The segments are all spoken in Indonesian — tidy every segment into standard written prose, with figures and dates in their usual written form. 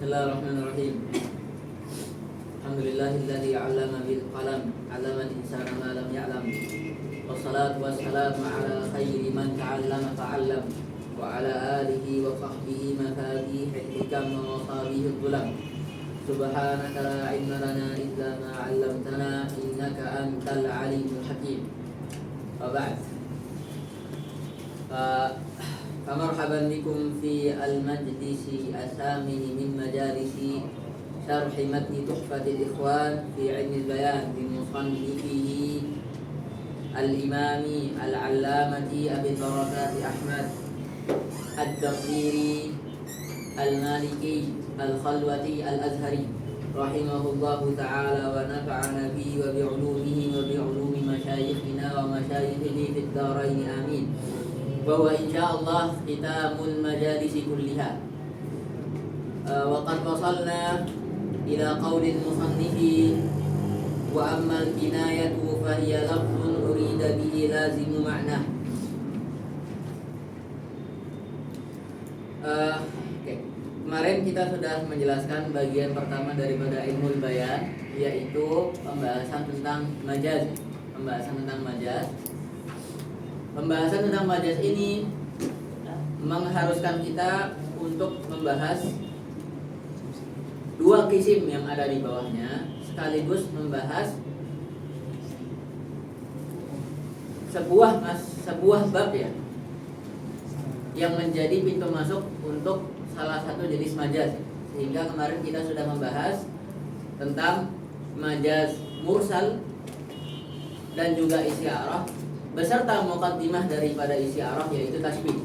Bismillahirrahmanirrahim. Alhamdulillahilladzi 'allama bil qalam, 'allamal insana ma lam ya'lam. Wassalatu wassalamu ala khairi man ta'allama fa'allam wa ala alihi wa sahbihi mafatihil hikam wa masabihid dhulam. Subhanaka la 'ilma lana illa ma 'allamtana innaka antal 'alimul hakim. Wa ba'd. Marhaban bikum fi al-majlisi as-samini min majalisi syarhi matni tuhfatil ikhwan fi ilmi al-bayan bi musannifihi al-imami al-allamati Abi Barakati Ahmad ad-Daqiri al-Maliki al-Khalwati al-Azhari rahimahullahu ta'ala wa nafa'ana bihi wa bi'ulumihi wa bi'ulumi masyayikhina wa masyayikhihi fid darain amin. Bahwa insyaallah khitamul majalisi kulliha. Wa qad wasalna ila qaulil musannifi wa ammal kinayatu fa hiya lafzun urida bihi lazimu ma'na. Kemarin kita sudah menjelaskan bagian pertama daripada ilmul bayan, yaitu pembahasan tentang majaz. Pembahasan tentang majaz ini mengharuskan kita untuk membahas dua kisim yang ada di bawahnya, sekaligus membahas sebuah bab ya, yang menjadi pintu masuk untuk salah satu jenis majaz. Sehingga kemarin kita sudah membahas tentang majaz mursal dan juga isti'arah beserta muqaddimah daripada isti'arah, yaitu tasbih.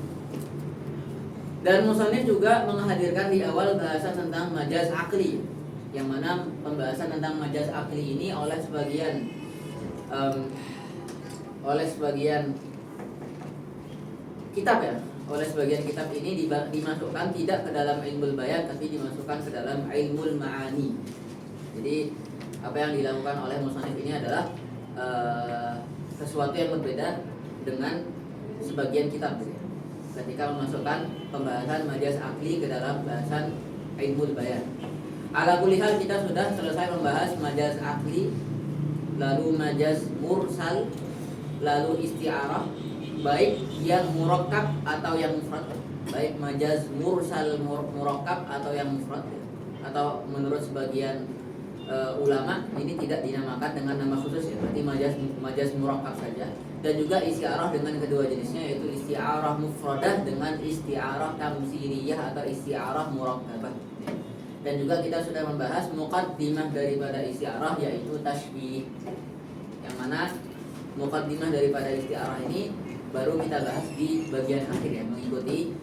Dan musannif juga menghadirkan di awal bahasan tentang majaz akli, yang mana pembahasan tentang majaz akli ini oleh sebagian kitab ya, oleh sebagian kitab ini dimasukkan tidak ke dalam ilmul bayan, tapi dimasukkan ke dalam ilmul ma'ani. Jadi apa yang dilakukan oleh musannif ini adalah sesuatu yang berbeda dengan sebagian kitab ketika memasukkan pembahasan majaz akli ke dalam bahasan ilmul bayan. Ala kulli hal, kita sudah selesai membahas majaz akli, lalu majaz mursal, lalu isti'arah, baik yang murakkab atau yang mufrad, baik majaz mursal murakkab atau yang mufrad, atau menurut sebagian ulama ini tidak dinamakan dengan nama khusus ya, berarti majaz murakkab saja. Dan juga isti'arah dengan kedua jenisnya, yaitu isti'arah mufradah dengan isti'arah tamsiliyah atau isti'arah murakkabah. Dan juga kita sudah membahas muqaddimah daripada isti'arah, yaitu tasbih, yang mana muqaddimah daripada isti'arah ini baru kita bahas di bagian akhir ya, mengikuti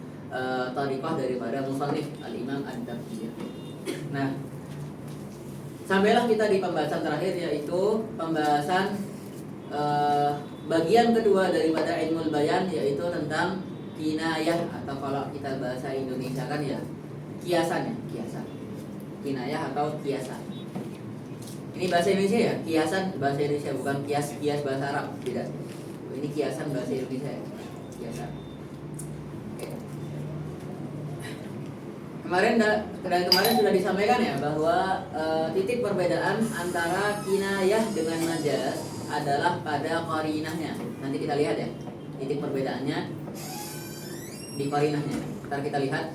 tariqah daripada musannif al-Imam ad-Daqiri. Nah, sampailah kita di pembahasan terakhir, yaitu pembahasan bagian kedua daripada ilmul bayan, yaitu tentang kinayah, atau kalau kita bahasa Indonesia kan ya kiasan. Kinayah atau kiasan. Ini bahasa Indonesia ya, kiasan bahasa Indonesia, bukan kias bahasa Arab, tidak. Ini kiasan bahasa Indonesia ya, kiasan. Kemarin sudah disampaikan ya bahwa titik perbedaan antara kinayah dengan majaz adalah pada qarinahnya. Nanti kita lihat ya, titik perbedaannya di qarinahnya. Ntar kita lihat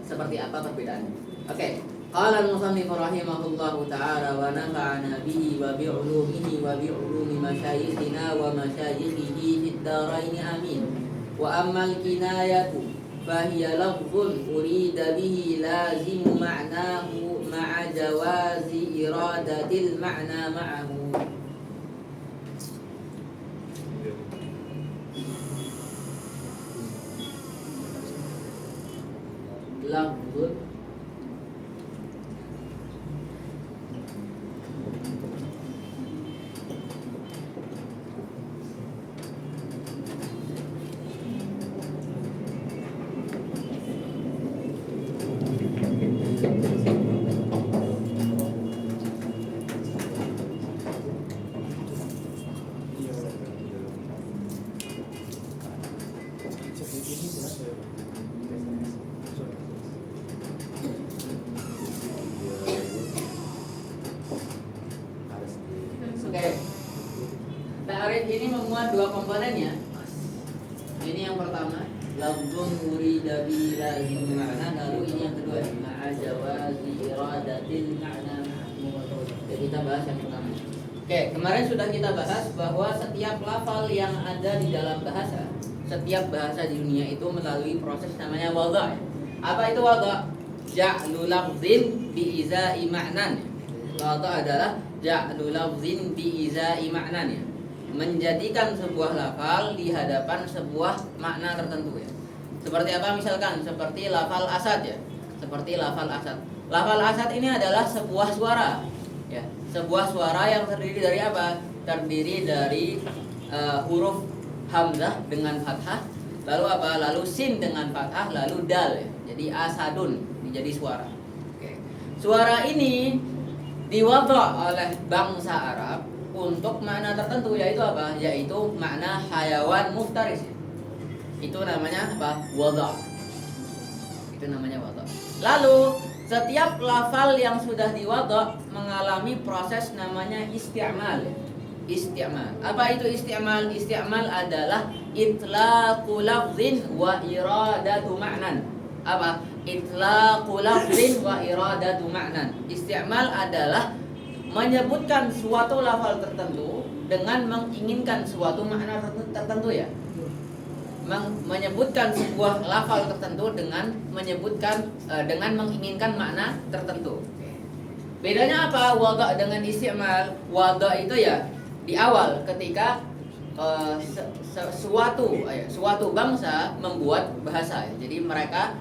seperti apa perbedaannya. Oke. Qala al-musannif rahimahullahu ta'ala wa nafa'ana bihi wa bi'ulumihi wa bi'ulumi masyayikhina wa masyayikhihi fid darain amin. Wa ammal kinayatu fahiya lafzun urida bihi lazimu ma'nahu ma'a jawazi iradatil ma'na ma'ahu. Lafzun dua komponennya. Ini yang pertama, lafzun urida bihi ma'na, lalu ini yang kedua, ma'a jawazi iradatil ma'na. Jadi kita bahas yang pertama. Oke, kemarin sudah kita bahas bahwa setiap lafal yang ada di dalam bahasa, setiap bahasa di dunia itu melalui proses namanya wadha'. Apa itu wadha'? Ja'lu lafzin bi'iza'i ma'nan. Wadha' adalah ja'lu lafzin bi'iza'i ma'nan, ya. Menjadikan sebuah lafal di hadapan sebuah makna tertentu, ya. Seperti apa misalkan? Seperti lafal asad, ya. Seperti lafal asad. Lafal asad ini adalah sebuah suara, ya. Sebuah suara yang terdiri dari apa? Terdiri dari huruf hamzah dengan fathah, lalu apa? Lalu sin dengan fathah, lalu dal, ya. Jadi asadun, menjadi suara. Oke. Suara ini diwadha' oleh bangsa Arab untuk makna tertentu, yaitu apa? Yaitu makna hayawan muftaris. Itu namanya apa? Wadha'. Itu namanya wadha'. Lalu setiap lafal yang sudah diwadha' mengalami proses namanya isti'mal. Isti'mal. Apa itu isti'mal? Isti'mal adalah itlaqu lafzin wa iradatu ma'nan. Apa? Itlaqu lafzin wa iradatu ma'nan. Isti'mal adalah menyebutkan suatu lafal tertentu dengan menginginkan suatu makna tertentu, ya. Menyebutkan sebuah lafal tertentu dengan menyebutkan dengan menginginkan makna tertentu. Bedanya apa wadha' dengan isti'mal? Wadha' itu ya di awal ketika suatu bangsa membuat bahasa, ya. Jadi mereka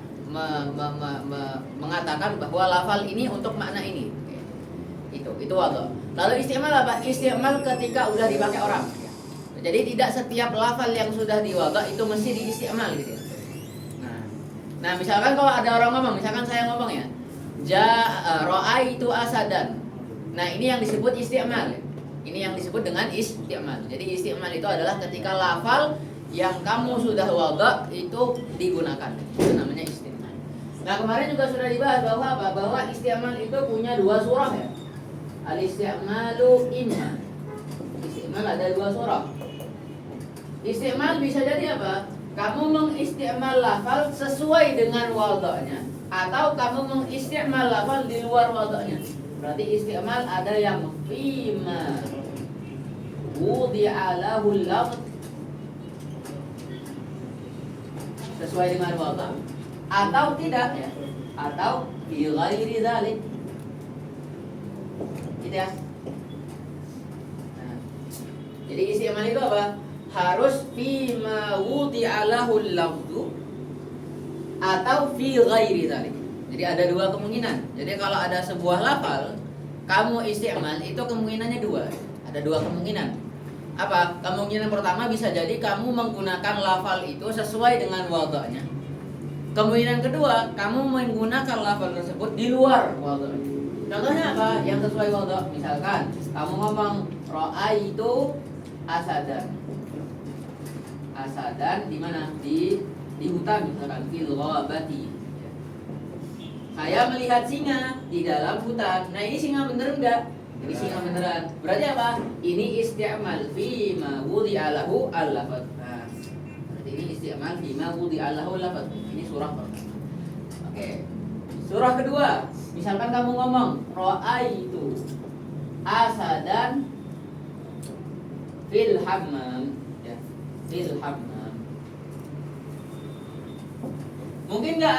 mengatakan bahwa lafal ini untuk makna ini. Itu wadha'. Lalu isti'mal apa? Isti'mal ketika udah dipakai orang. Jadi tidak setiap lafal yang sudah diwadha' itu mesti diisti'mal, gitu. Nah, misalkan kalau ada orang ngomong, misalkan saya ngomong, ya, ra'aitu asadan. Nah, ini yang disebut isti'mal. Ini yang disebut dengan isti'mal. Jadi isti'mal itu adalah ketika lafal yang kamu sudah wadha' itu digunakan. Itu namanya isti'mal. Nah, kemarin juga sudah dibahas bahwa apa? Bahwa isti'mal itu punya dua surah, ya. Al-isti'malu imma. Isti'mal ada dua surah. Isti'mal bisa jadi apa? Kamu mengisti'mal lafal sesuai dengan wadha'nya, atau kamu mengisti'mal lafal di luar wadha'nya. Berarti isti'mal ada yang fima wudi'a lahul lafz, sesuai dengan wadha', atau tidak, ya. Atau fi ghairi dzalik. Gitu, ya. Nah, jadi isti'mal itu apa? Harus fi ma wudi'a lahul lafzu atau fi ghairi dzalik. Jadi ada dua kemungkinan. Jadi kalau ada sebuah lafal kamu isti'mal itu kemungkinannya dua. Ada dua kemungkinan. Apa? Kemungkinan pertama bisa jadi kamu menggunakan lafal itu sesuai dengan wadha'nya. Kemungkinan kedua, kamu menggunakan lafal tersebut di luar wadha'nya. Contohnya apa? Yang sesuai wadha'. Misalkan kamu ngomong ra'aitu asadan. Asadan di mana? Di hutan, misalkan fil ghabati. Saya melihat singa di dalam hutan. Nah, ini singa bener enggak? Ini singa beneran. Berarti apa? Ini isti'mal fi ma wudi'a lahu al-lafaz. Nah, berarti ini isti'mal fi ma wudi'a lahu al-lafaz. Ini surah pertama. Oke. Surah kedua, misalkan kamu ngomong ra'aitu asadan fil hammam, ya. Fil hammam. Mungkin nggak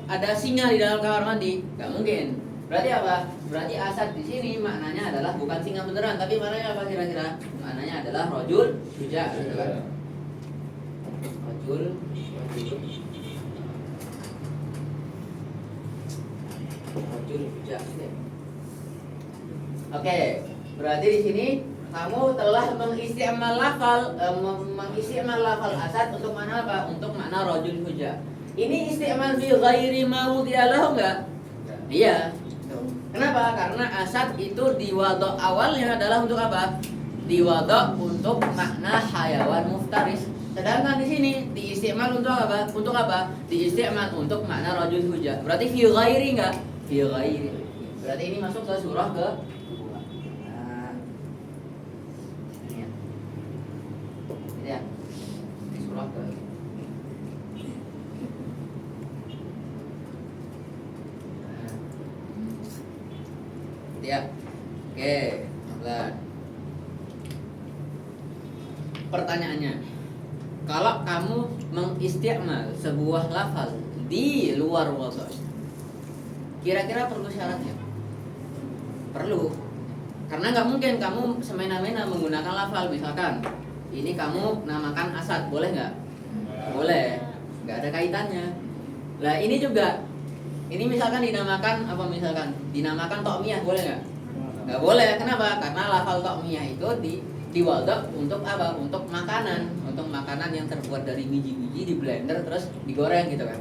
ada singa di dalam kamar mandi? Nggak mungkin. Berarti apa? Berarti asad di sini maknanya adalah bukan singa beneran, tapi maknanya apa kira-kira? Maknanya adalah rajul syuja', gitu kan? Rajul. Oke, berarti di sini kamu telah mengisti'mal lafal asad untuk mana apa? Untuk makna rajul huja. Ini isti'mal fi ghairi ma wudi'a lahu enggak? Iya. Kenapa? Karena asad itu di wadha' awalnya adalah untuk apa? Di wadha' untuk makna hayawan muftaris. Sedangkan di sini diisti'mal untuk apa? Untuk apa? Diisti'mal untuk makna rajul huja. Berarti fi ghairi enggak? Fi ghairi. Berarti ini masuk ke surah ke ya. Di surah ke ya. Oke, nah, pertanyaannya, kalau kamu mengisti'mal sebuah lafal di luar wadhu, kira-kira perlu syaratnya? Perlu, karena nggak mungkin kamu semena-mena menggunakan lafal. Misalkan ini kamu namakan Asad, boleh nggak? Boleh, nggak ada kaitannya. Lah ini juga, ini misalkan dinamakan apa, misalkan dinamakan Tokmiyah, boleh nggak? Nggak boleh. Kenapa? Karena lafal Tokmiyah itu di wadhu untuk apa? Untuk makanan yang terbuat dari biji-biji di blender terus digoreng gitu kan.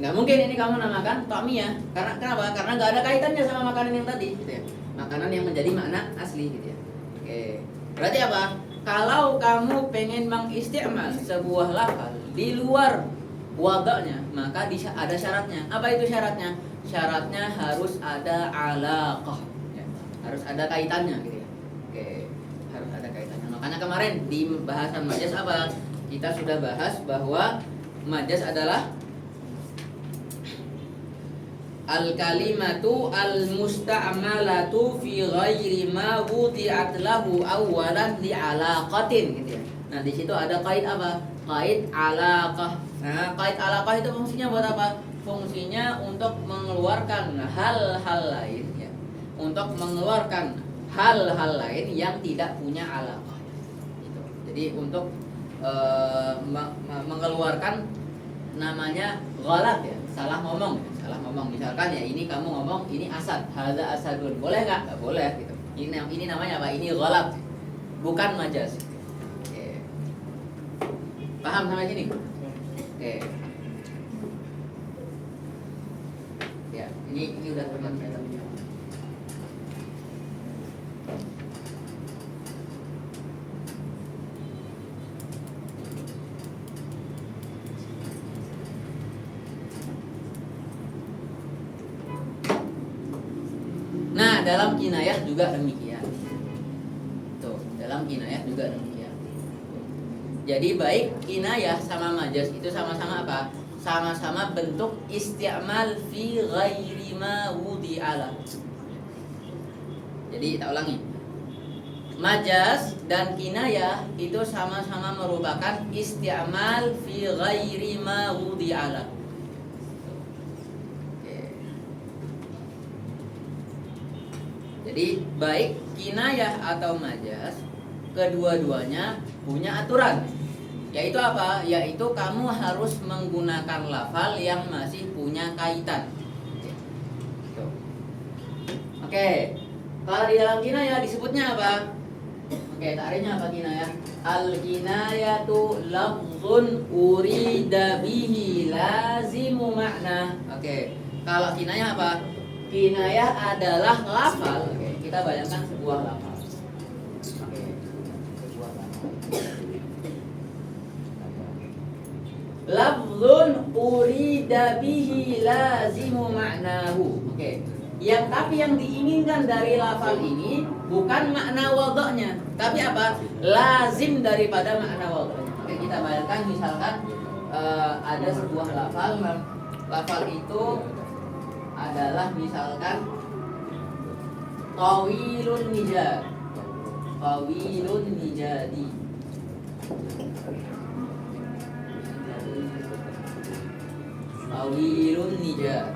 Nggak mungkin ini kamu namakan Tokmiyah. Karena kenapa? Karena nggak ada kaitannya sama makanan yang tadi gitu ya. Makanan yang menjadi makna asli gitu ya. Oke, berarti apa? Kalau kamu pengen mengisti'mal sebuah lafal di luar wadhu'nya, maka ada syaratnya. Apa itu syaratnya? Syaratnya harus ada alaqah ya. Harus ada kaitannya gitu ya. Oke, harus ada kaitannya. Makanya kemarin di bahasan majaz apa? Kita sudah bahas bahwa majaz adalah al-kalimatu al-musta'malatu fi ghairi ma wudi'at lahu awwalan li alaqatin gitu ya. Nah, di situ ada kait apa? Kait alaqah. Nah, kait alaqah itu fungsinya buat apa? Fungsinya untuk mengeluarkan hal-hal lain ya. Untuk mengeluarkan hal-hal lain yang tidak punya alaqah. Gitu. Jadi untuk mengeluarkan namanya ghalat ya, salah ngomong. Misalkan ya, ini kamu ngomong ini Asad, hadza asadun, boleh nggak? Nggak boleh gitu. Ini namanya apa? Ini ghalat, bukan majaz. Oke. Paham sampai sini? Oke. Ya, ini udah teman saya. Nah, dalam kinayah juga demikian. Tuh, dalam kinayah juga demikian. Jadi baik kinayah sama majaz itu sama-sama apa? Sama-sama bentuk isti'mal fi ghairi ma wudi'ala. Jadi kita ulangi. Majaz dan kinayah itu sama-sama merupakan isti'mal fi ghairi ma wudi'ala. Jadi baik kinayah atau majaz, kedua-duanya punya aturan. Yaitu apa? Yaitu kamu harus menggunakan lafal yang masih punya kaitan. Oke. Kalau di dalam kinayah disebutnya apa? Oke, takrifnya apa kinayah? Al-kinayatu lafzun urida bihi lazimu makna. Oke. Kalau kinayah apa? Kinayah adalah lafal. Oke, kita bayangkan sebuah lafal. Oke, sebuah lafal. Lafzun urida bihi lazimu ma'nahu. Oke. Tapi yang diinginkan dari lafal ini bukan makna wadhu'nya, tapi apa? Lazim daripada makna wadhu'nya. Oke, kita bayangkan misalkan ada sebuah lafal. Lafal itu adalah misalkan tawilun nijad, tawilun nijadi. Tawilun nijad.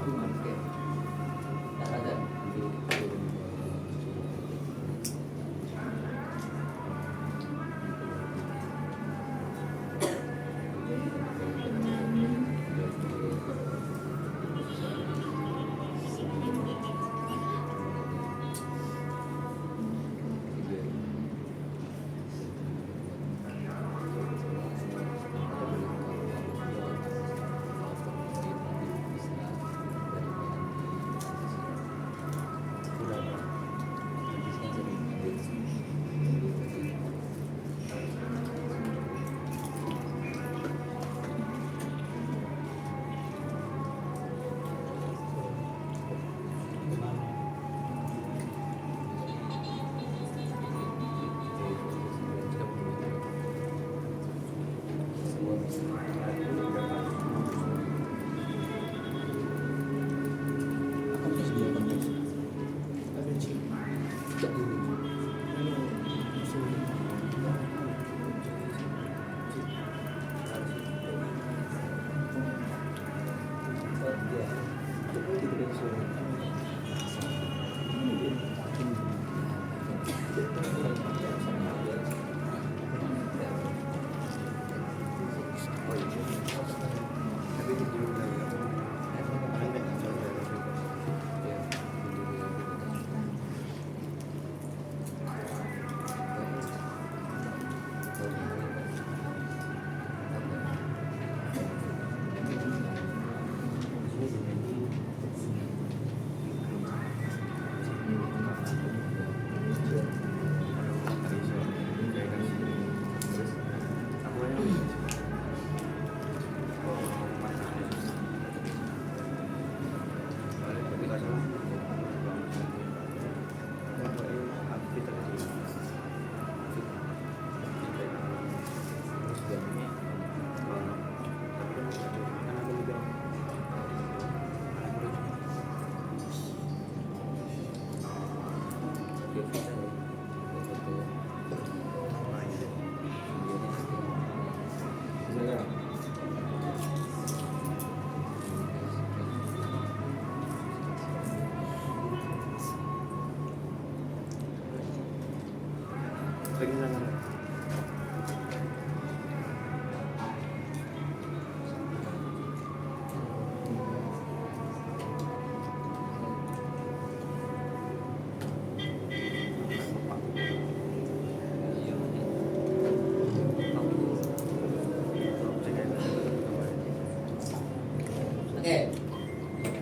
Oke,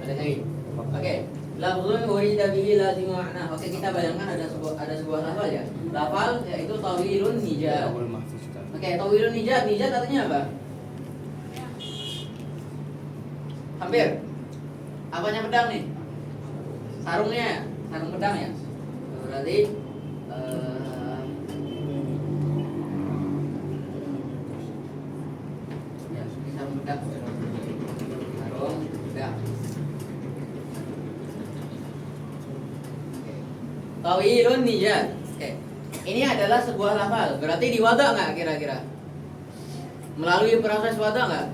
ada lagi. Oke, lafzun urida bihi lazimu makna. Oke, kita bayangkan ada sebuah lafal ya. Lafal yaitu tawilun nijat. Oke, tawilun nijat. Nijat artinya apa? Hampir. Apanya pedang nih? Sarungnya, sarung pedang ya. Berarti ya, ini sarung pedang. Sarung pedang. Tawilun nijat. Oke. Ini adalah sebuah lafal. Berarti diwada nggak kira-kira? Melalui proses wada nggak?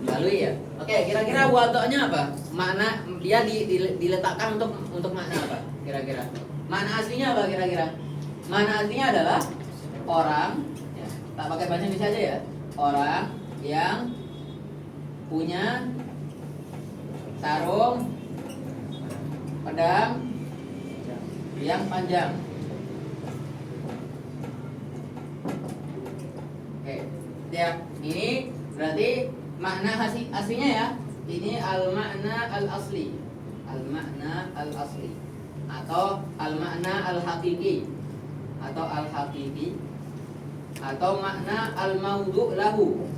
Melalui ya. Oke, kira-kira wadanya apa? Makna dia diletakkan untuk makna apa? Kira-kira. Makna aslinya apa kira-kira? Makna aslinya adalah orang, ya, tak pakai bahasa Indonesia aja ya. Orang yang punya sarung pedang yang panjang. Oke, ya, ini berarti makna aslinya ya. Ini al-makna al-asli. Al-makna al-asli atau al-makna al-haqiqi atau al-haqiqi atau makna al-maudhu' lahu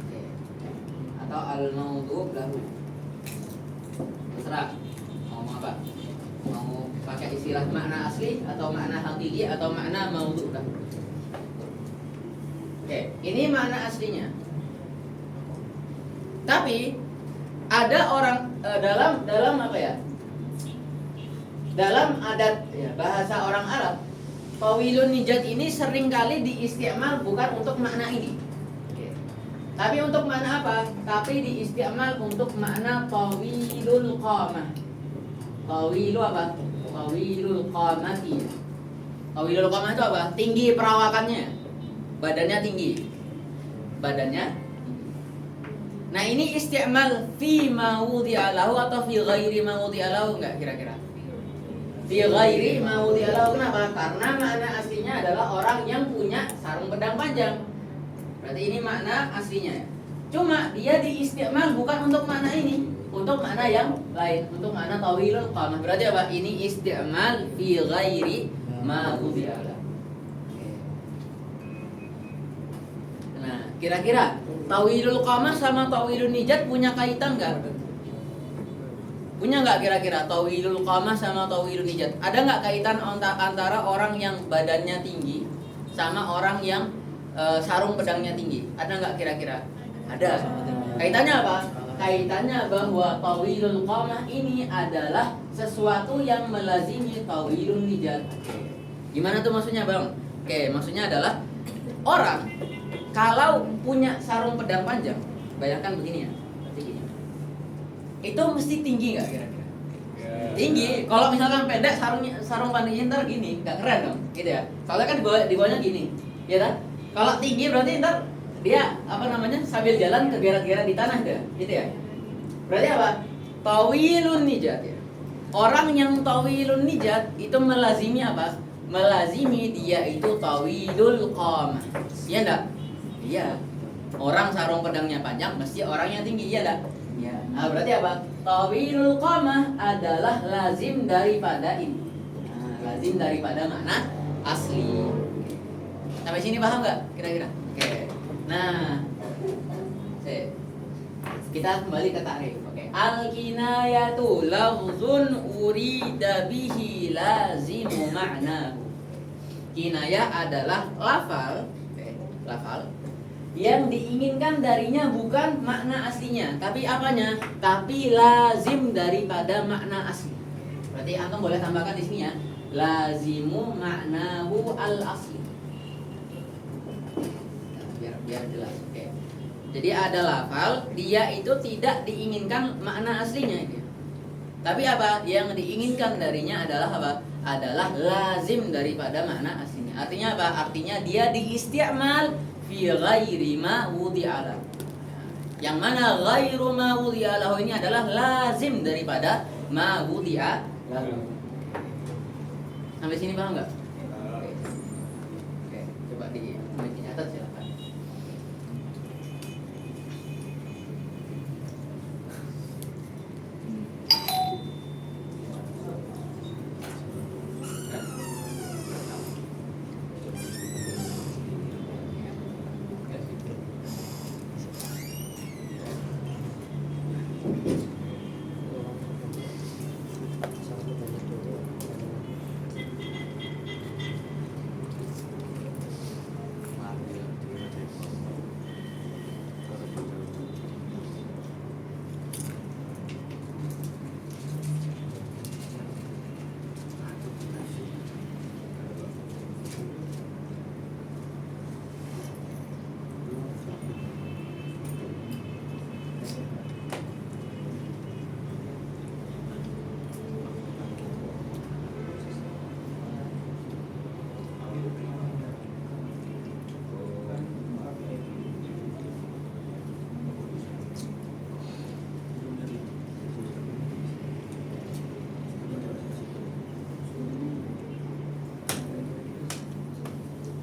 atau al-maudhu' lahu. Terserah mau apa? Mau pakai istilah makna asli atau makna haqiqi atau makna maudhu' lahu. Oke, ini makna aslinya. Tapi ada orang dalam apa ya? Dalam adat ya, bahasa orang Arab, tawilun nijat ini seringkali diistiamal bukan untuk makna ini. Oke. Tapi untuk makna apa? Tapi diistiamal untuk makna tawilul qamah. Tawilu apa? Tawilul qamati. Tawilul qamah itu apa? Tinggi perawakannya. Badannya tinggi. Badannya. Nah, ini isti'mal fi mawdi'alahu atau fi ghairi mawdi'alahu enggak kira-kira? Fi ghairi mawdi'alahu. Kenapa? Karena makna aslinya adalah orang yang punya sarung pedang panjang. Berarti ini makna aslinya. Cuma dia diisti'mal bukan untuk makna ini, untuk makna yang lain, untuk makna tawilul qamah. Berarti apa? Ini isti'mal fi ghairi mawdi'alahu. Nah, kira-kira tawilul qamah sama tawilun nijat punya kaitan nggak? Punya nggak kira-kira tawilul qamah sama tawilun nijat? Ada nggak kaitan antara orang yang badannya tinggi sama orang yang sarung pedangnya tinggi? Ada nggak kira-kira? Ada. Kaitannya apa? Kaitannya bahwa tawilul qamah ini adalah sesuatu yang melazimi tawilun nijat. Gimana tuh maksudnya, Bang? Oke, maksudnya adalah orang kalau punya sarung pedang panjang, bayangkan begini ya, begini. Itu mesti tinggi nggak kira-kira? Tinggi. Kalau misalkan pendek, sarung pandangnya ntar gini, nggak keren dong, gitu ya. Soalnya kan di bawahnya gini, ya kan? Kalau tinggi berarti ntar dia apa namanya sambil jalan kegeret-geret di tanah deh, gitu ya. Berarti apa? Tawilun nijat ya. Orang yang tawilun nijat itu melazimi apa? Melazimi dia itu tawilul qamah. Iya enggak? Iya. Orang sarung pedangnya panjang mesti orang yang tinggi, iya enggak? Iya. Nah, berarti apa? Tawilul qamah adalah lazim daripada ini. Nah, lazim daripada makna asli. Sampai sini paham enggak kira-kira? Oke. Nah, kita kembali ke takrif. Oke. Al-kinayatu lafzun urida bihi lazimu ma'nahu. Kinayah adalah lafal, lafal yang diinginkan darinya bukan makna aslinya, tapi apanya? Tapi lazim daripada makna asli. Berarti antum boleh tambahkan di sini ya, lazimu ma'nahu al-asli. Biar jelas. Oke. Jadi ada lafal, dia itu tidak diinginkan makna aslinya. Tapi apa? Yang diinginkan darinya adalah apa? Adalah lazim daripada makna aslinya. Artinya apa? Artinya dia diisti'mal fi ghairi ma wudi'ala. Yang mana ghairu ma wudi'alahu ini adalah lazim daripada ma wudi'alahu. Sampai sini paham nggak? Oke, coba dicatat silakan.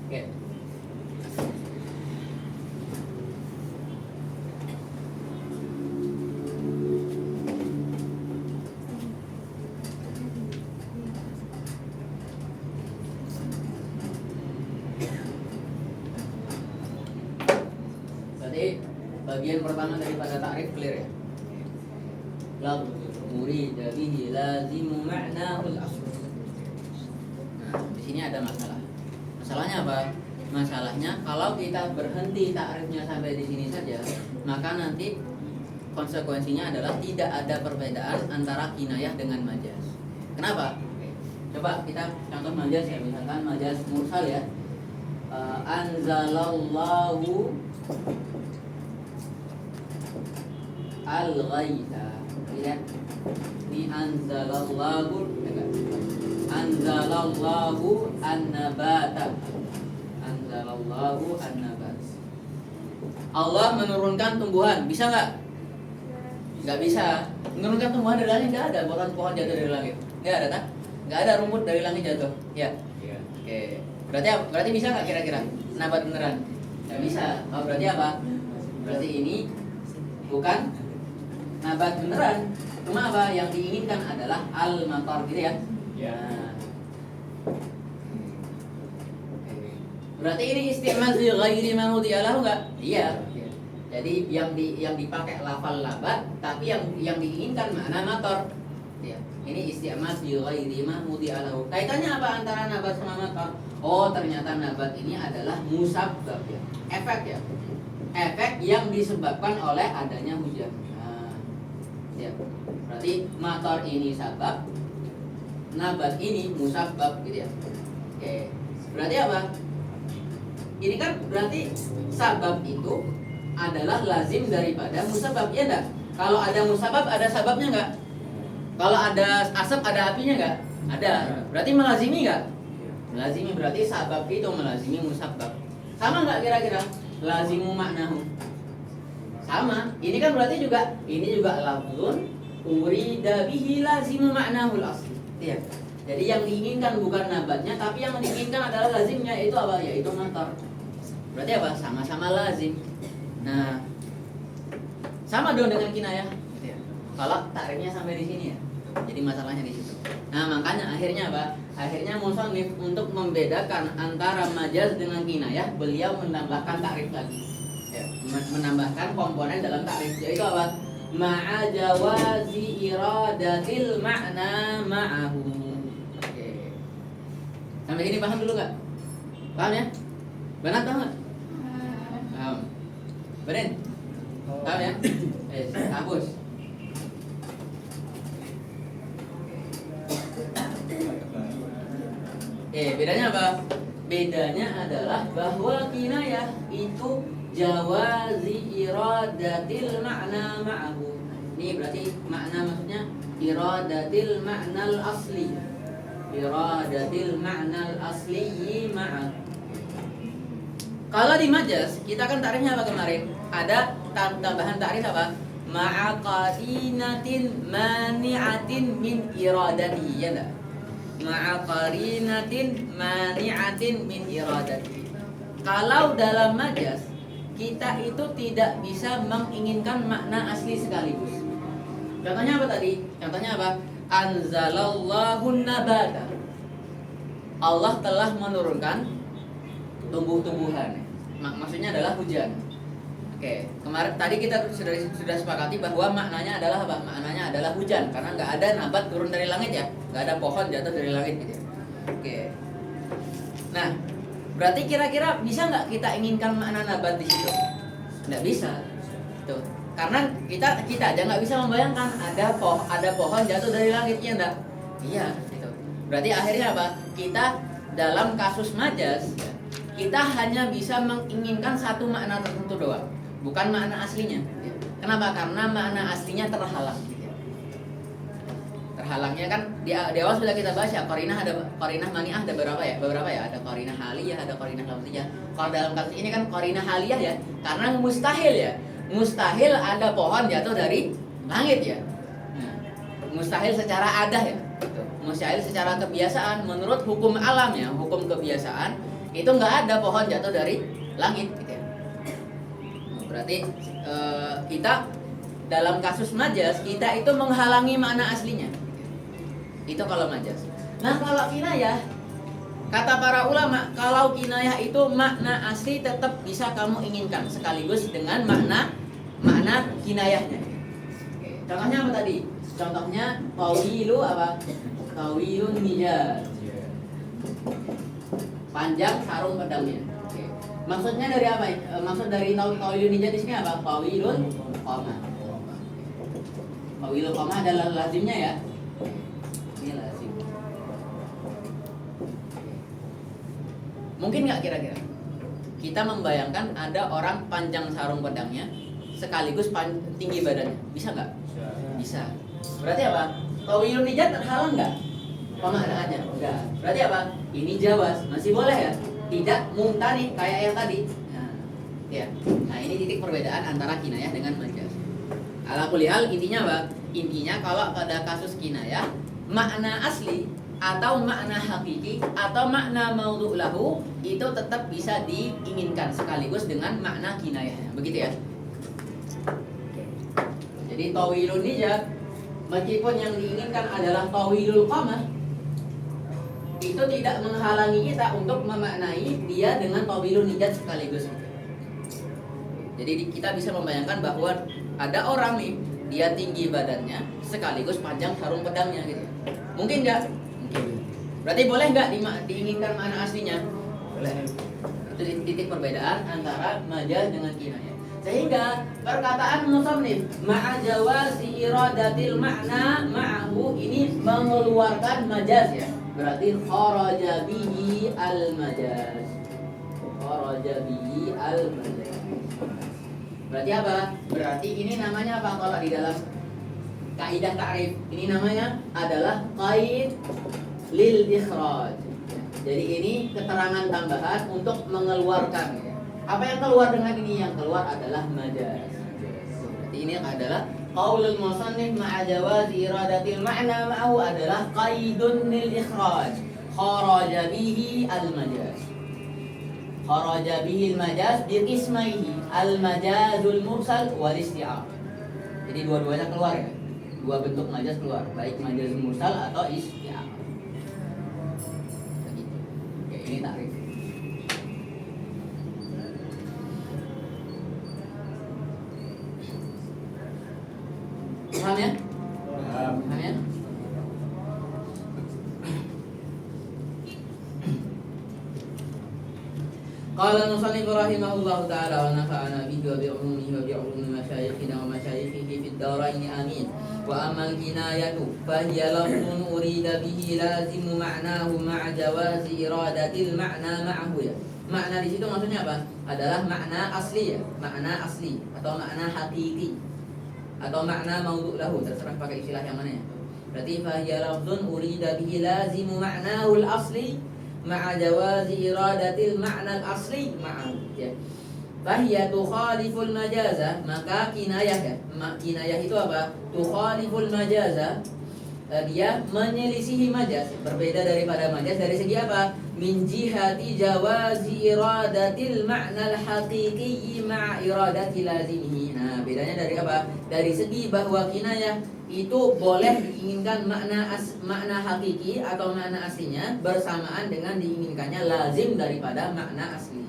Oke. Berarti bagian pertama daripada takrif clear ya. Lafz murida bihi lazimu ma'nahul asl. Nah, di sini ada masalah. Masalahnya apa? Masalahnya kalau kita berhenti takrifnya sampai di sini saja, maka nanti konsekuensinya adalah tidak ada perbedaan antara kinayah dengan majaz. Kenapa? Coba kita contoh majaz ya, misalkan majaz mursal ya. Anzalallahu al-ghaitha. Ya. Ini anzalallahu an-nabata. Anzalallahu an-nabat. Allah menurunkan tumbuhan, bisa nggak? Nggak bisa. Menurunkan tumbuhan dari langit nggak ada. Pohon jatuh dari langit, nggak ada kan? Nggak ada rumput dari langit jatuh. Ya. Oke. Berarti bisa nggak kira-kira? Nabat beneran? Nggak bisa. Oh, berarti apa? Berarti ini bukan nabat beneran. Cuma apa? Yang diinginkan adalah al-matar gitu ya. Nah. Berarti ini isti'mal fi ghairi ma wudi'alahu enggak? Iya. Jadi yang dipakai lafal labat, tapi yang diinginkan makna matar. Ya. Ini isti'mal fi ghairi ma wudi'alahu. Kaitannya apa antara nabat sama matar? Oh, ternyata nabat ini adalah musabbab ya. Efek ya. Efek yang disebabkan oleh adanya hujan. Nah, ya. Berarti matar ini sabab, nabat ini musabbab gitu ya. Oke. Berarti apa? Ini kan berarti sabab itu adalah lazim daripada musabab, ya enggak? Kalau ada musabab ada sababnya enggak? Kalau ada asap ada apinya enggak? Ada. Berarti melazimi enggak? Melazimi, berarti sabab itu melazimi musabab. Sama enggak kira-kira? Lazimu maknahu. Sama. Ini kan berarti juga lafzun urida bihi lazimu maknahul asli. Iya. Jadi yang diinginkan bukan nabatnya, tapi yang diinginkan adalah lazimnya, yaitu apa? Yaitu matar. Berarti apa? Sama-sama lazim. Nah, sama dong dengan kinayah. Kalau takrifnya sampai di sini ya. Jadi masalahnya di situ. Nah, makanya akhirnya apa? Akhirnya musannif untuk membedakan antara majaz dengan kinayah, beliau menambahkan takrif lagi. Ya, menambahkan komponen dalam takrif, yaitu apa? Ma'a jawazi iradatil ma'na ma'ahu. Oke. Sampai sini paham dulu nggak? Paham ya? Benar tahu nggak? Paham. Benar? Paham ya? Hapus. Bedanya apa? Bedanya adalah bahwa kinayah itu jawazi iradatil ma'na ma'ahu. Ini berarti makna maksudnya iradatil ma'nal asli. Iradatil ma'nal asli ma'a. Kalau di majaz, kita kan takrifnya apa kemarin? Ada tambahan takrif apa? Ma'a qarinatin mani'atin min iradati, ya enggak? Ma'a qarinatin mani'atin min iradati. Kalau dalam majaz, kita itu tidak bisa menginginkan makna asli sekaligus. Contohnya apa tadi? Contohnya apa? Anzalallahu nabata. Allah telah menurunkan tumbuh-tumbuhan. Maksudnya adalah hujan. Oke, kemarin tadi kita sudah sepakati bahwa maknanya adalah apa? Maknanya adalah hujan, karena nggak ada nabat turun dari langit ya, nggak ada pohon jatuh dari langit gitu. Oke. Nah, berarti kira-kira bisa nggak kita inginkan makna nabat di situ? Nggak bisa. Tuh, karena kita aja nggak bisa membayangkan ada pohon jatuh dari langit, ya nggak? Iya, itu. Berarti akhirnya apa? Kita dalam kasus majaz, kita hanya bisa menginginkan satu makna tertentu doang, bukan makna aslinya. Kenapa? Karena makna aslinya terhalang. Terhalangnya kan di awal sudah kita bahas ya, qarinah mani'ah ada beberapa ya, ada qarinah haliyah, ada qarinah lafziyah. Kalau dalam kasus ini kan qarinah haliyah ya, karena mustahil ada pohon jatuh dari langit ya. Nah, mustahil secara adah ya, mustahil secara kebiasaan. Menurut hukum alam ya, hukum kebiasaan, itu nggak ada pohon jatuh dari langit gitu ya. Berarti kita dalam kasus majaz, kita itu menghalangi makna aslinya. Itu kalau majaz. Nah, kalau kinayah, kata para ulama, kalau kinayah itu makna asli tetap bisa kamu inginkan sekaligus dengan makna kinayahnya. Contohnya apa tadi? Contohnya tawilu apa? Tawilun nijaz. Panjang sarung pedangnya. Oke. Maksudnya dari apa? Maksud dari tawilun nijaz di sini apa? Tawilun qamah. Tawilun qamah adalah lazimnya ya. Ini lazim. Mungkin nggak kira-kira kita membayangkan ada orang panjang sarung pedangnya sekaligus tinggi badannya, bisa nggak? Bisa. Berarti apa? Tawilun nijaz terhalang nggak? Pemaknaannya enggak. Berarti apa? Ini jawaz, masih boleh ya? Tidak mumtani kayak yang tadi. Nah, ya. Nah, ini titik perbedaan antara kinayah dengan majaz. Ala kulli hal, intinya apa? Intinya kalau pada kasus kinayah, makna asli atau makna hakiki atau makna maudhu' lahu itu tetap bisa diinginkan sekaligus dengan makna kinayahnya. Begitu ya? Jadi tawilun nijaz, meskipun yang diinginkan adalah tawilul qamah, itu tidak menghalangi kita untuk memaknai dia dengan tawilun nijaz sekaligus. Jadi kita bisa membayangkan bahwa ada orang nih, dia tinggi badannya sekaligus panjang sarung pedangnya gitu. Mungkin nggak? Mungkin. Berarti boleh nggak diinginkan makna aslinya? Boleh. Itu titik perbedaan antara majaz dengan kinayah. Sehingga perkataan musannif ma'a jawazi iradatil ma'na ma'ahu ini mengeluarkan majaz ya. Berarti kharaja bihi al-majaz. Kharaja bihi al-majaz. Berarti apa? Berarti ini namanya apa kalau di dalam kaidah ta'rif? Ini namanya adalah qaid lil ikhraj. Jadi ini keterangan tambahan untuk mengeluarkan. Apa yang keluar dengan ini? Yang keluar adalah majaz. Berarti ini adalah qaulul musannif ma'a jawazi iradatil ma'na ma'ahu adalah qaidun lil ikhraj. Kharaja bihi al-majaz. Kharaja bihi al-majaz bi qismaihi al-majazul mursal wal isti'ab. Jadi dua-duanya keluar ya. Dua bentuk majaz keluar, baik majazul mursal atau isti'ab. Begitu. Oke, ini takrif. Paham ya? Paham ya? Qala al-musannif rahimahullahu ta'ala wa nafa'ana bihi wa bi'ulumihi wa bi'ulumi masyayikhina wa masyayikhihi fid darain amin. Wa amma al-kinayatu fa hiya lafzun urida bihi lazimu ma'nahu ma'a jawazi iradatil ma'na ma'ahu ya. Makna di situ maksudnya apa? Adalah makna asli ya, makna asli atau makna hakiki atau makna maudhu' lahu, terserah pakai istilah yang mana ya. Berarti fahiya lafzun urida bihi lazimu ma'nahu al-asli ma'a jawazi iradatil ma'na al-asli ma'ahu. Ya. Fahiya tukhaliful majaza, maka kinayah ya. Kinayah itu apa? Tukhaliful majaza, dia menyelisihi majaz, berbeda daripada majaz dari segi apa? Min jihati jawazi iradatil ma'na al-haqiqi ma'a iradati lazimihi. Nah, bedanya dari apa? Dari segi bahwa kinayah itu boleh diinginkan makna hakiki atau makna aslinya bersamaan dengan diinginkannya lazim daripada makna asli.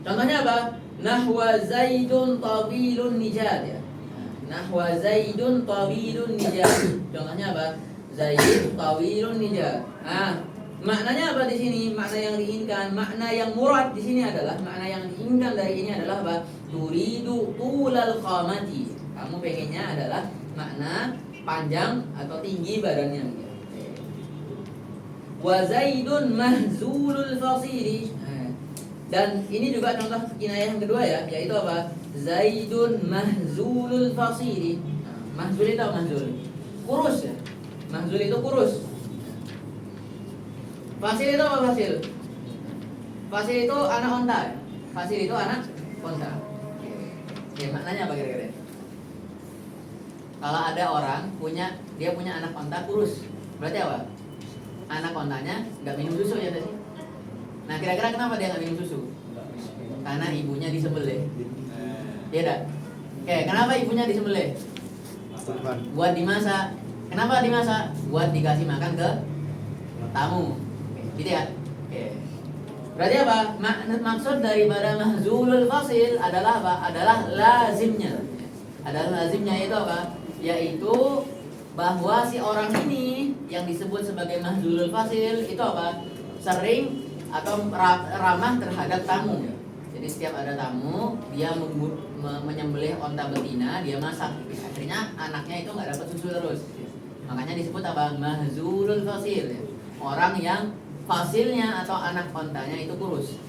Contohnya apa? Nahwa Zaidun tawilun nijad ya. Nahwa Zaidun tawilun nijad. Contohnya apa? Zaid tawilun nijad. Nah, maknanya apa di sini? Makna yang diinginkan, makna yang murad di sini adalah makna yang diinginkan dari ini adalah apa? Turidu tulal qamati. Kamu pengennya adalah makna panjang atau tinggi badannya. Wa Zaidun mahzulul fasili. Dan ini juga contoh kinayah yang kedua ya, yaitu apa? Zaidun mahzulul fasili. Mahzul itu apa mahzul? Kurus ya. Mahzul itu kurus. Fasil itu apa fasil? Fasil itu anak onta. Fasil itu anak onta. Oke, maknanya apa kira-kira? Kalau ada orang dia punya anak onta kurus, berarti apa? Anak ontanya nggak minum susu ya tadi. Nah, kira-kira kenapa dia nggak minum susu? Karena ibunya disembelih. Iya dah. Oke, kenapa ibunya disembelih? Buat dimasak. Kenapa dimasak? Buat dikasih makan ke tamu. Gitu ya. Oke. Berarti apa? Maksud daripada mahzulul fasil adalah apa? Adalah lazimnya. Adalah lazimnya itu apa? Yaitu bahwa si orang ini yang disebut sebagai mahzulul fasil itu apa? Sering atau ramah terhadap tamu. Jadi setiap ada tamu, dia menyembelih onta betina, dia masak. Akhirnya anaknya itu nggak dapat susu terus. Makanya disebut apa? Mahzulul fasil. Orang yang fasilnya atau anak ontanya itu kurus.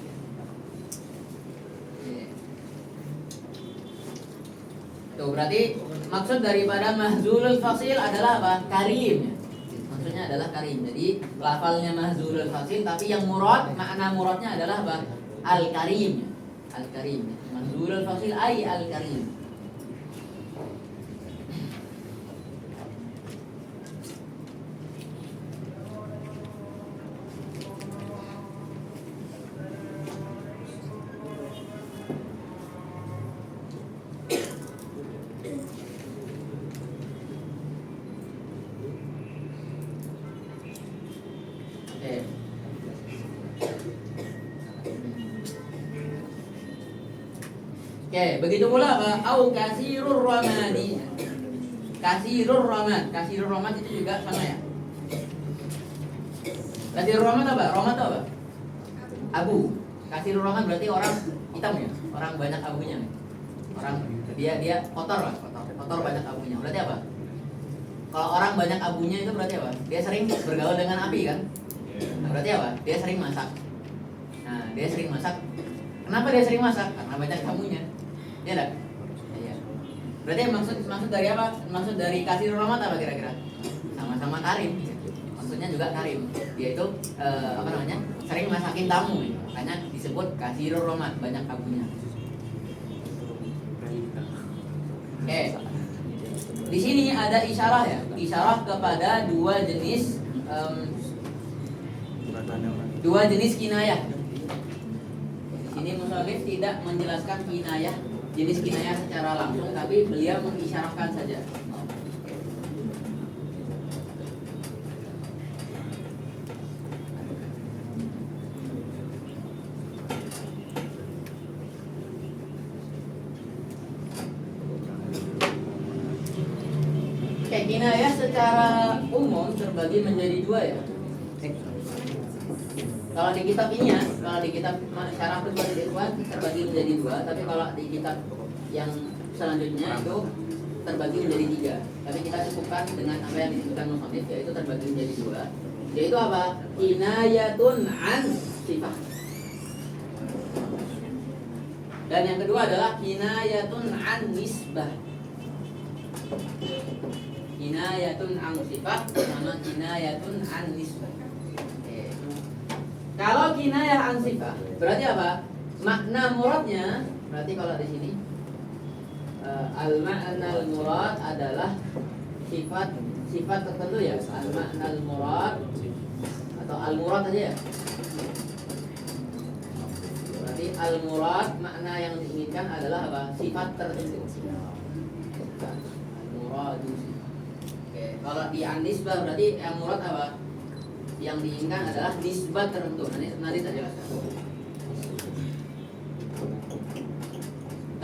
Tuh, berarti maksud daripada mahzulul fasil adalah apa? Karim. Maksudnya adalah karim. Jadi lafalnya mahzulul fasil, tapi yang murad, makna muradnya adalah apa? Al-karim. Al-karim. Mahzulul fasil ay al-karim. Oke, begitu pula apa? Au kasirur ramadi. Kasirur ramad itu juga sama ya. Kasirur ramad apa? Ramad apa? Abu. Kasirur ramad berarti orang hitam ya, orang banyak abunya. Orang dia kotor lah, kotor banyak abunya. Berarti apa? Kalau orang banyak abunya itu berarti apa? Dia sering bergaul dengan api kan? Nah, berarti apa? Dia sering masak. Nah, dia sering masak. Kenapa dia sering masak? Karena banyak tamunya. Iya enggak? Iya. Berarti maksud dari apa? Maksud dari kasirur rahmat apa kira-kira? Sama-sama karim. Maksudnya juga karim. Dia itu apa namanya? Sering masakin tamu. Makanya disebut kasirur rahmat, banyak abunya. Oke. Di sini ada isyarah ya. Isyarah kepada dua jenis kinayah. Di sini musannif tidak menjelaskan kinayah, jenis kinayah secara langsung, tapi beliau mengisyarahkan saja. Kinayah secara umum terbagi menjadi dua ya. Kalau di kitab ini ya, kalau di kitab Syarah Pribadi Ikhwan terbagi menjadi dua, tapi kalau di kitab yang selanjutnya itu terbagi menjadi tiga. Tapi kita cukupkan dengan apa yang disebutkan musannif, yaitu terbagi menjadi dua. Yaitu apa? Kinayatun an sifat. Dan yang kedua adalah kinayatun an nisbah. Kinayatun an sifat sama kinayatun an nisbah. Oke. Kalau kinayah an sifat berarti apa? Makna muradnya berarti kalau di sini al-ma'na al-murad adalah sifat tertentu ya. Al-ma'na al-murad atau al-murad aja ya. Berarti al-murad makna yang diinginkan adalah apa? Sifat tertentu. Al-murad. Oke, kalau di an-nisbah berarti yang murad apa? Yang diinginkan adalah nisbah tertentu. Nanti saya jelaskan.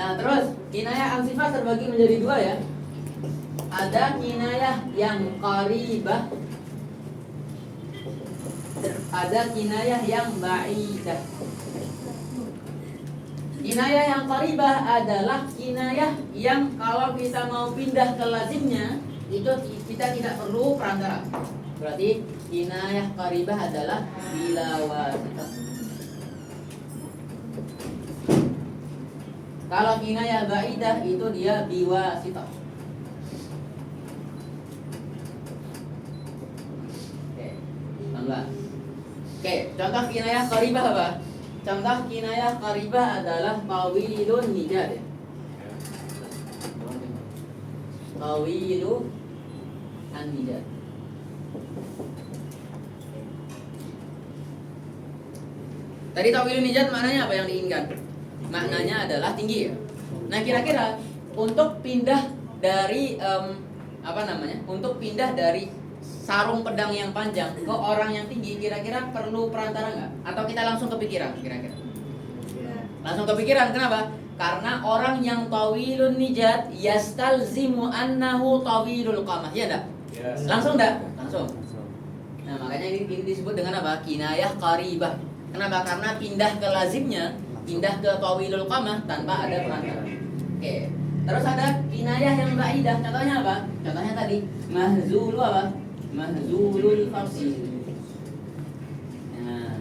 Nah, terus kinayah an sifat terbagi menjadi dua ya. Ada kinayah yang qaribah, ada kinayah yang ba'idah. Kinayah yang qaribah adalah kinayah yang kalau kita mau pindah ke lazimnya itu kita tidak perlu perantara. Berarti kinayah qaribah adalah bila wasitah. Kalau kinayah ba'idah itu dia biwasitah. Oke, contoh kinayah qaribah apa? Contoh kinayah qaribah adalah tawilun nijad. Tawilu an-nijad. Tadi tawilun nijad maknanya apa yang diinginkan? Maknanya adalah tinggi ya. Nah, kira-kira untuk pindah dari untuk pindah dari sarung pedang yang panjang ke orang yang tinggi, kira-kira perlu perantara nggak? Atau kita langsung kepikiran kira-kira? Langsung kepikiran, kenapa? Karena orang yang tawilun nijad yastalzimu annahu tawilul qamah, ya enggak? Yes. Langsung enggak? Langsung. Nah, makanya ini disebut dengan apa? Kinayah qaribah. Kenapa? Karena pindah ke lazimnya, pindah ke tawilul qamah tanpa ada perantara. Oke. Terus ada kinayah yang ba'idah. Contohnya apa? Contohnya tadi mahzulu apa? Mahzulul fasil. Nah,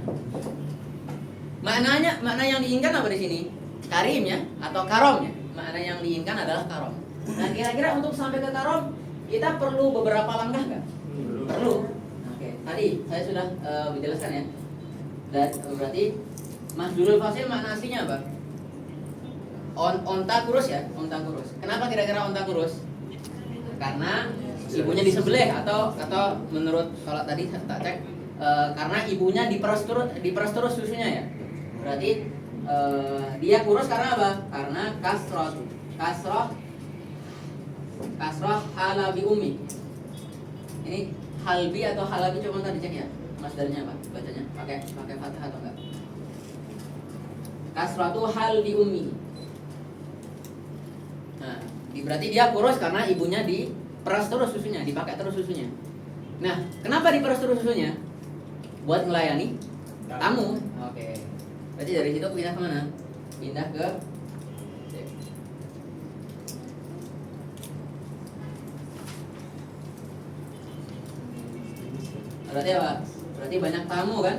makna yang diinginkan apa di sini? Karim ya atau karom ya? Makna yang diinginkan adalah karom. Nah, kira-kira untuk sampai ke karom kita perlu beberapa langkah nggak? Perlu. Oke, tadi saya sudah menjelaskan ya. Dan berarti mahzulul fasil makna aslinya apa? Onta kurus ya, onta kurus. Kenapa kira-kira onta kurus? Karena ibunya disembelih atau menurut kalau tadi tak cek karena ibunya diperas terus susunya ya. Berarti dia kurus karena apa? Karena kasroh halabi umi. Ini halbi atau halabi, coba tadi cek ya. Masdarnya apa? Bacanya pakai fathah atau enggak? Kasratu halbi umi. Nah, berarti dia kurus karena ibunya diperas terus susunya, dipakai terus susunya. Nah, kenapa diperas terus susunya? Buat melayani tamu. Oke. Berarti dari situ pindah ke mana? Pindah ke berarti apa? Berarti banyak tamu kan?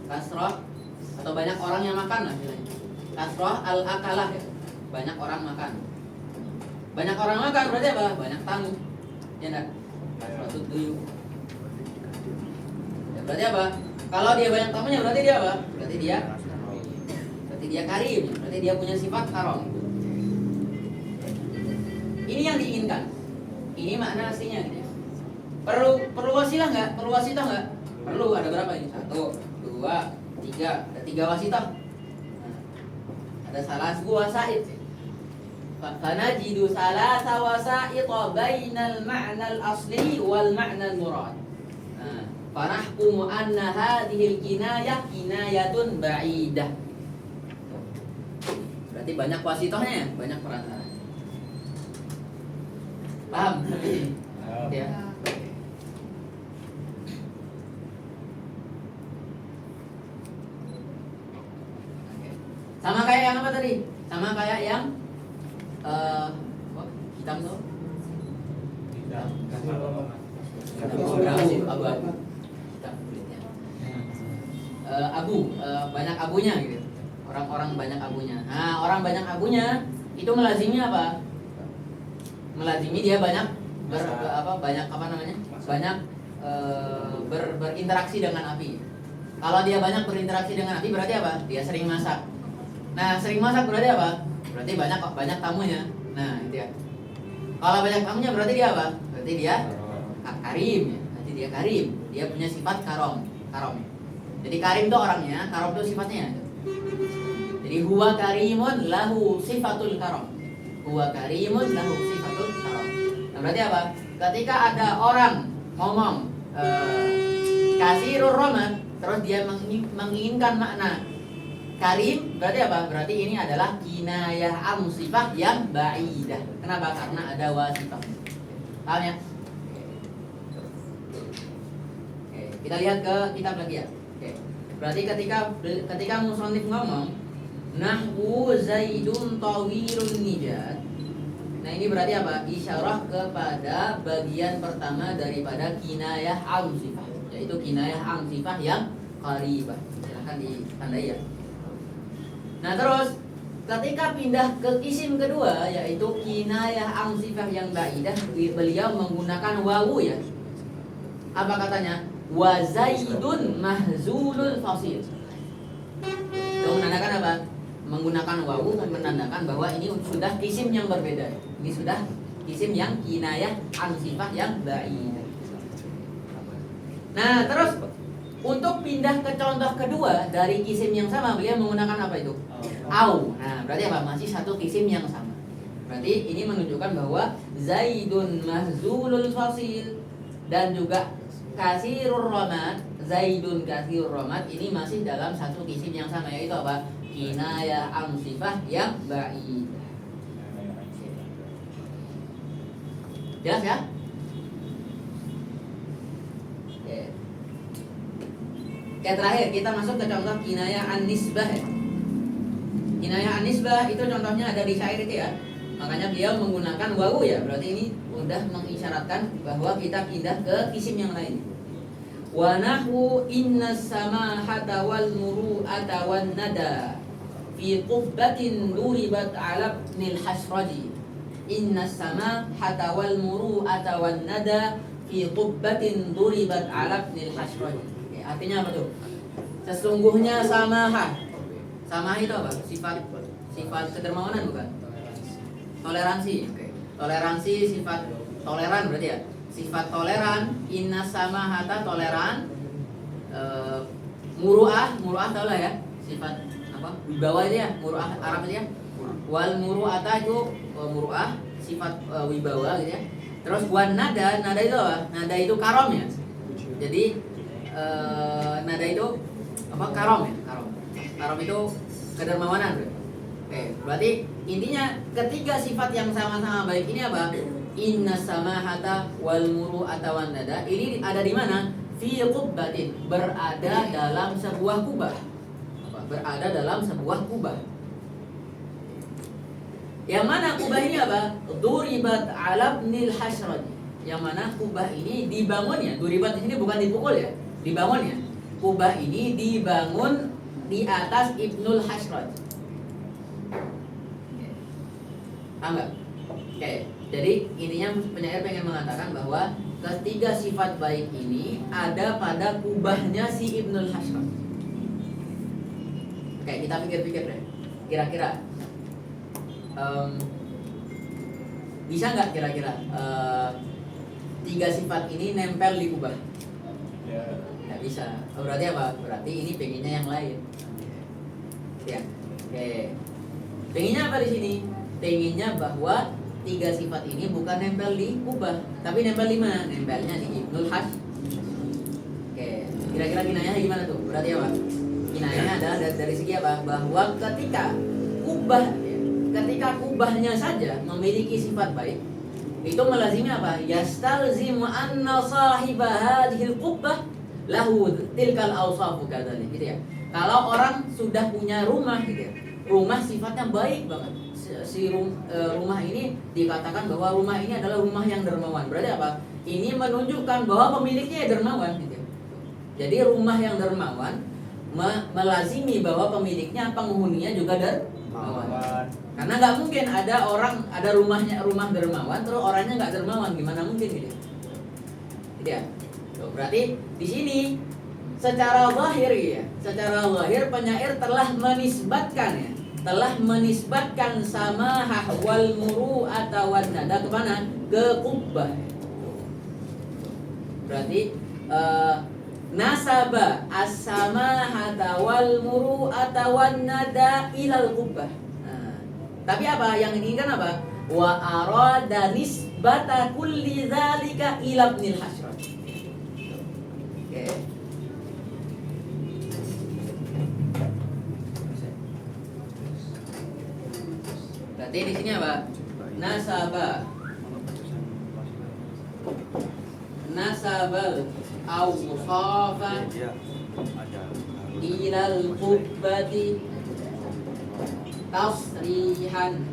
Kasroh atau banyak orang yang makan lah bilangnya. Kasroh al-akalah ya. Banyak orang makan. Banyak orang makan berarti apa? Banyak tamu. Ya enggak? Kasroh tuyu. Ya, berarti apa? Kalau dia banyak tamunya berarti dia apa? Berarti dia karim. Berarti dia punya sifat karom. Ini yang diinginkan. Ini makna aslinya gitu. Perlu wasilah nggak? Perlu wasitah nggak? Perlu. Ada berapa ini? 1, 2, 3. Ada 3 wasitah. Ada salah wasaid. Fanajidu salasa wasaid bainal ma'na al-asli wal ma'na al-murad. Fanahkumu anna hadhil kinayah kinayatun ba'idah. Berarti banyak wasitahnya ya? Banyak perantara. Paham? Ya. Sama kayak yang apa tadi? Sama kayak yang hitam tuh? Abu, banyak abunya gitu. Orang-orang banyak abunya. Nah, orang banyak abunya itu melazimi apa? Melazimi dia banyak banyak berinteraksi dengan api. Kalau dia banyak berinteraksi dengan api berarti apa? Dia sering masak. Nah, sering masak berarti apa? Berarti banyak tamunya. Nah, itu ya. Kalau banyak tamunya berarti dia apa? Berarti dia karim ya. Berarti dia karim. Dia punya sifat karom. Jadi karim itu orangnya, karom itu sifatnya. Jadi huwa karimun lahu sifatul karom. Huwa karimun lahu sifatul karom. Nah, berarti apa? Ketika ada orang ngomong kasirur rahmat, terus dia menginginkan makna karim, berarti apa? Berarti ini adalah kinayah am sifat yang ba'idah. Kenapa? Karena ada wasifah. Paham ya? Oke, kita lihat ke kitab lagi ya. Oke. Berarti ketika musannif ngomong nahwu zaidun tawilun nijat. Nah, ini berarti apa? Isyarah kepada bagian pertama daripada kinayah am sifah, yaitu kinayah am sifah yang qaribah. Silahkan ditandai ya. Nah, terus ketika pindah ke isim kedua, yaitu kinayah am sifah yang ba'idah, beliau menggunakan wawu ya. Apa katanya? Wa zaidun mahzulul fasil. Itu menandakan apa? Menggunakan wawu menandakan bahwa ini sudah isim yang berbeda. Ini sudah isim yang kinayah an sifah yang ba'idah. Nah, terus untuk pindah ke contoh kedua dari isim yang sama, beliau menggunakan apa itu? Au. Nah, berarti apa? Masih satu isim yang sama. Berarti ini menunjukkan bahwa zaidun mahzulul fasil dan juga kasirur rahmat, zaidun kasirur rahmat ini masih dalam satu isim yang sama, yaitu apa? Kinayah am sifah yang ba'idah. Jelas ya? Oke, terakhir kita masuk ke contoh kinayah an-nisbah ya. Kinayah an-nisbah itu contohnya ada di syair itu ya. Makanya beliau menggunakan wawu ya. Berarti ini sudah mengisyaratkan bahwa kita pindah ke isim yang lain. Wa nahwu innas samahata wal muru'ata wan nada fi qubbatin duribat 'ala ibnil hasraji. Innas samahata wal muru'ata wan nada fi qubbatin duribat 'ala ibnil hasraji. Artinya apa tuh? Sesungguhnya samahah. Samahah itu apa? Sifat kedermawanan bukan? Toleransi. Toleransi sifat toleran berarti ya. Sifat toleran, inna samahata toleran. Muru'ah tau lah ya. Sifat apa? Wibawa itu ya, muru'ah Arab itu ya. Wal muru'ata itu muru'ah, sifat wibawa gitu ya. Terus wan nada itu apa? Nada itu karom ya. Jadi nada itu apa? Karom ya, karom itu kedermawanan. Oke, berarti intinya ketiga sifat yang sama-sama baik ini apa? Inna samahata wal muru'ata wan nada ini ada di mana? Fi qubbatin, berada dalam sebuah kubah. Berada dalam sebuah kubah. Yang mana kubah ini apa? Duribat 'ala ibnil hasraj. Yang mana kubah ini dibangunnya, duribat di sini bukan dipukul ya. Dibangun ya. Kubah ini dibangun di atas Ibnul Hasraj. Paham nggak? Oke. Jadi intinya penyair pengen mengatakan bahwa ketiga sifat baik ini ada pada kubahnya si Ibnul Hasraj. Oke, kita pikir-pikir deh. Kira-kira bisa nggak kira-kira tiga sifat ini nempel di kubah? Nggak bisa. Oh, berarti apa? Berarti ini pengennya yang lain. Ya. Oke. Pengennya apa di sini? Pengennya bahwa tiga sifat ini bukan nempel di kubah, tapi nempel di mana? Nempelnya di Ibnul Hasraj. Oke. Kira-kira kinayahnya gimana tuh? Berarti apa? Kinayahnya adalah dari segi apa? Bahwa ketika kubahnya saja memiliki sifat baik, itu melazimi apa? Yastalzimu anna sahiba hadhil qubbah lahu tilkal awsafu kadzalik gitu ya. Kalau orang sudah punya rumah gitu ya. Rumah sifatnya baik banget. Rumah ini dikatakan bahwa rumah ini adalah rumah yang dermawan. Berarti apa? Ini menunjukkan bahwa pemiliknya dermawan gitu ya. Jadi rumah yang dermawan melazimi bahwa pemiliknya, penghuninya juga dermawan. Karena nggak mungkin ada rumah dermawan terus orangnya nggak dermawan, gimana mungkin gitu? Gitu ya. Berarti di sini secara zahir ya, secara zahir penyair telah menisbatkan samahah wal muru'ata wan nada kemana? Ke Qubbah. Berarti nasaba as-samahata wal muru'ata wan nada ilal Qubbah. Tapi apa yang diinginkan apa? Wa arada nisbata kulli dzalika ila ibnil Hasrat. Oke. Berarti di sini apa? Nasabal awsafa ilal Qubbati tasrihan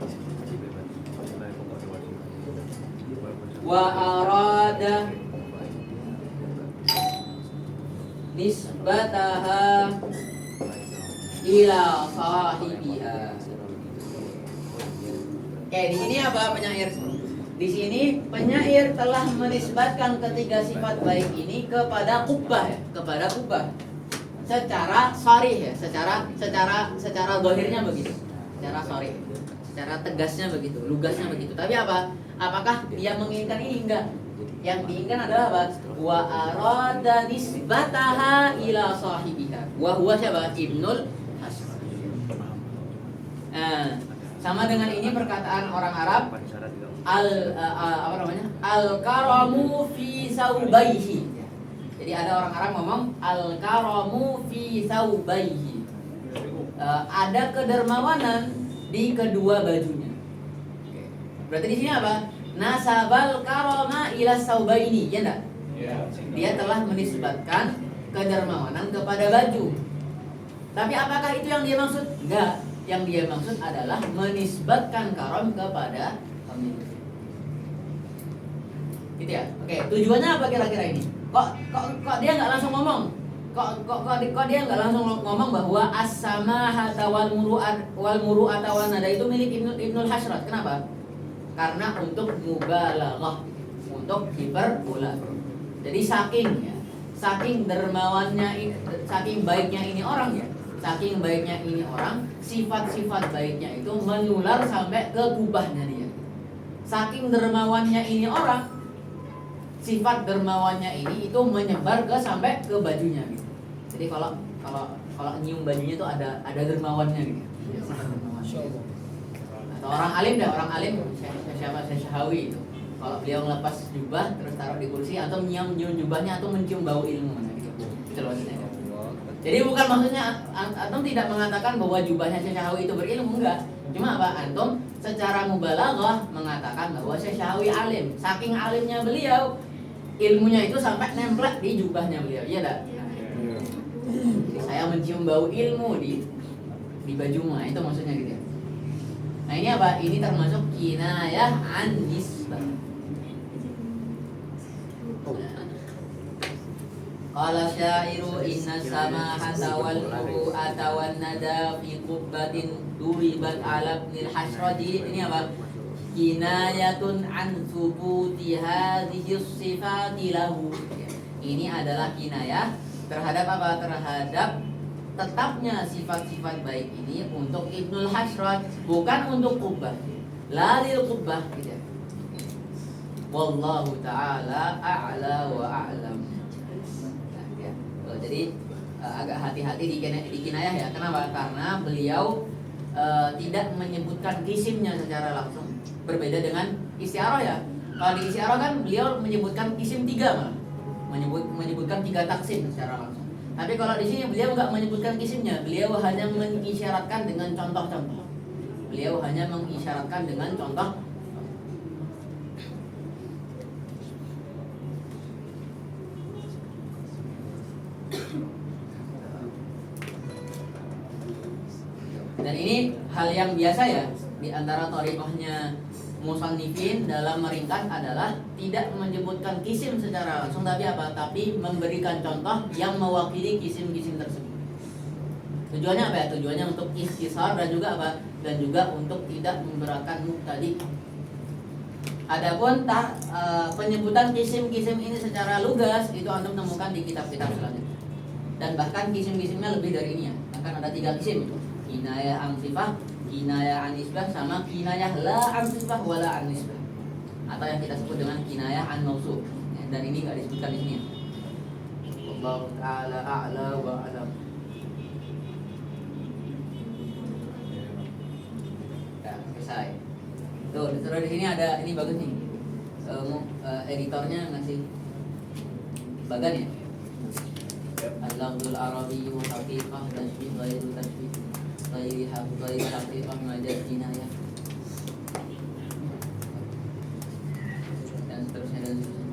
wa arada nisbataha ila sahibiha. Oke, di sini apa penyair? Di sini penyair telah menisbatkan ketiga sifat baik ini kepada Qubbah ya, kepada Qubbah. Secara sharih ya, secara zahirnya begitu. Secara sharih, secara tegasnya begitu, lugasnya begitu. Tapi apa? Apakah dia menginginkan ini? Enggak. Yang diinginkan adalah apa? Wa arada nisbataha ila sahibiha. Wa huwa siapa? Ibnul Hasrat. Sama dengan ini perkataan orang Arab al-karamu fi saubaihi. Jadi ada orang Arab ngomong al-karamu fi saubaihi. Ada kedermawanan di kedua bajunya. Berarti di sini apa? Nasabal karama ila saubaini, ya enggak? Dia telah menisbatkan kedermawanan kepada baju. Tapi apakah itu yang dia maksud? Enggak. Yang dia maksud adalah menisbatkan karam kepada pemilik. Gitu ya. Oke, tujuannya apa kira-kira ini? Kok dia nggak langsung ngomong? Kok dia nggak langsung ngomong bahwa as-samahata wal muru'ata wan nada itu milik Ibnul Hasrat? Kenapa? Karena untuk mubalaghah, untuk hiperbola. Jadi saking dermawannya, saking baiknya ini orang ya, saking baiknya ini orang, sifat-sifat baiknya itu menular sampai ke kubahnya dia. Saking dermawannya ini orang, sifat dermawannya ini itu menyebar ke sampai ke bajunya gitu. Jadi kalau nyium bajunya itu ada dermawannya gitu. Atau orang alim siapa Syahawi itu. Kalau beliau ngelepas jubah terus taruh di kursi atau nyium jubahnya atau mencium bau ilmu gitu. Itu maksudnya. Jadi bukan maksudnya antum tidak mengatakan bahwa jubahnya Syekh Syahawi itu berilmu, enggak. Cuma apa? Antum secara mubalaghah mengatakan bahwa Syekh Syahawi alim. Saking alimnya beliau, ilmunya itu sampai nempel di jubahnya beliau. Iya enggak? Jadi saya mencium bau ilmu di bajumu. Nah, itu maksudnya gitu ya. Nah, ini apa? Ini termasuk kinayah an nisbah. Qala syairu inna samahata wal muru'ata wan nada fi qubbatin duribat ala ibnil Hasrati. Ini apa? Kinayatun an thubuti hadhihi sifati lahu. Ini adalah kinayah terhadap apa? Terhadap tetapnya sifat-sifat baik ini untuk Ibnul Hasrat, bukan untuk Qubbah. La lil Qubbah gitu. Wallahu ta'ala a'la wa a'lam. Jadi agak hati-hati di kinayah ya. Kenapa? Karena beliau tidak menyebutkan isimnya secara langsung. Berbeda dengan istiarah ya. Kalau di istiarah kan beliau menyebutkan isim 3 malah. Menyebutkan 3 taksim secara langsung. Tapi kalau di sini beliau nggak menyebutkan isimnya. Beliau hanya mengisyaratkan dengan contoh-contoh. Beliau hanya mengisyaratkan dengan contoh. Dan ini hal yang biasa ya di antara thariqahnya musannifin dalam meringkas adalah tidak menyebutkan kisim secara langsung, tapi apa? Tapi memberikan contoh yang mewakili kisim-kisim tersebut. Tujuannya apa ya? Tujuannya untuk ikhtisar dan juga apa? dan juga untuk tidak memberatkan mubtadi. Adapun penyebutan kisim-kisim ini secara lugas itu antum temukan di kitab-kitab selanjutnya. Dan bahkan kisim-kisimnya lebih dari ini ya. Bahkan ada 3 kisim. Kinayah an sifah, kinayah an nisbah, sama kinayah la an sifah wala an nisbah. Atau yang kita sebut dengan kinayah an mausuf. Dan ini enggak disebutkan di sini ya. Wallahu ta'ala a'la wa a'lam. Ya, selesai. Tuh, ditaruh di sini ada, ini bagus nih. Editornya ngasih bagan ya. Al-lafzul arabiyyu haqiqah tashbih ghairu tashbih ghairi haqiqah majaz kinayah. Dan seterusnya dan seterusnya.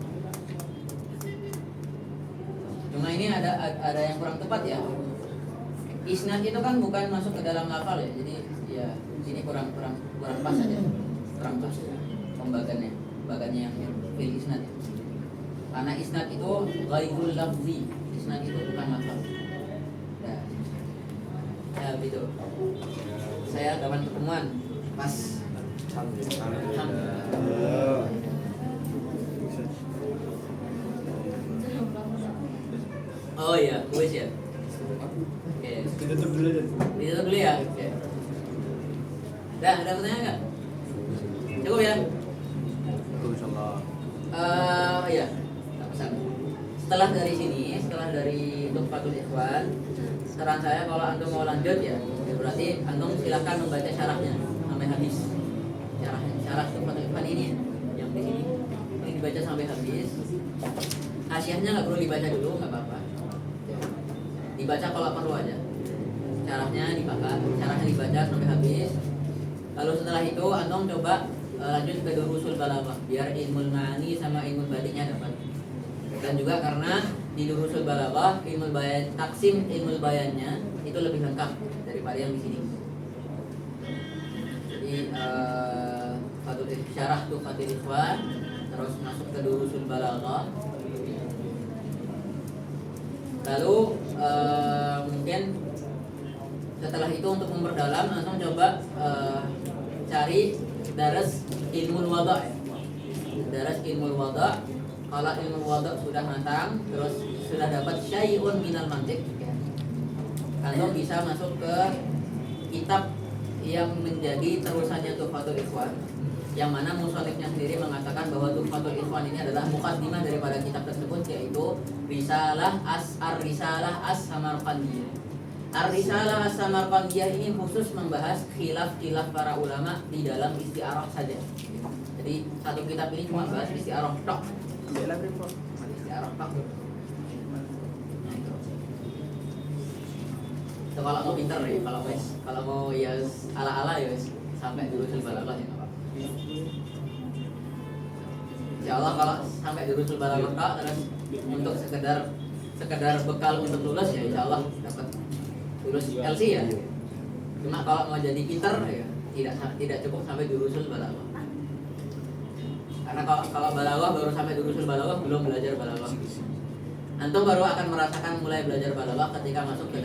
Cuma ini ada yang kurang tepat ya. Isnad itu kan bukan masuk ke dalam lafal ya. Jadi ya ini kurang pas aja. Kurang pas pembagiannya yang fil isnad ya. Karena isnad itu ghairul lafzi. Isnad itu bukan lafal. Ya begitu. Saya kapan ketemuan pas. Alhamdulillah. Oh iya, kuis ya. Oke. Ditutup dulu deh. Ditutup dulu ya. Oke. Dah, ada pertanyaan nggak? Cukup ya? Cukup insyaallah. Iya. Tak pesan. Setelah dari sini, setelah dari Tuhfatul Ikhwan, saran saya kalau antum mau lanjut ya berarti antum silakan membaca syarahnya sampai habis. Syarah Tuhfatul Ikhwan ini yang di sini. Ini dibaca sampai habis. Hasyahnya nggak perlu dibaca dulu, nggak apa-apa. Dibaca kalau perlu aja. Syarahnya dibaca sampai habis. Lalu setelah itu antum coba lanjut ke durusul balaghah biar ilmu ma'ani sama ilmu badinya dapat. Dan juga karena di durusul balaghah ilmu bayan taksim ilmu bayannya itu lebih lengkap daripada yang di sini. Jadi syarah Tuhfatul Ikhwan terus masuk ke durusul balaghah. Lalu mungkin setelah itu untuk memperdalam langsung coba cari daras ilmu wada' ya. Daras ilmu wada'. Kalau ilmu wada' sudah matang, terus sudah dapat syai'un minal mantiq ya. Lalu bisa masuk ke kitab yang menjadi terusannya Tuhfatul Ikhwan, yang mana musannifnya sendiri mengatakan bahwa Tuhfatul Ikhwan ini adalah muqaddimah daripada kitab tersebut, yaitu Risalah Ar-Risalah As-Samarqandiyah. Ar-Risalah As-Samarqandiyah ini khusus membahas khilaf-khilaf para ulama di dalam isti'arah saja. Jadi satu kitab ini cuma bahas isti'arah tok. Isti'arah tok. So, kalau mau pintar ya, kalau mau ya ala-ala ya sampai durusul balaghah ya apa. Insyaallah kalau sampai durusul balaghah terus untuk sekedar bekal untuk lulus ya insyaallah dapat lulus LC ya. Cuma kalau mau jadi pintar ya tidak cukup sampai durusul balaghah. Karena kalau balaghah baru sampai durusul balaghah belum belajar balaghah. Antum baru akan merasakan mulai belajar balaghah ketika masuk ke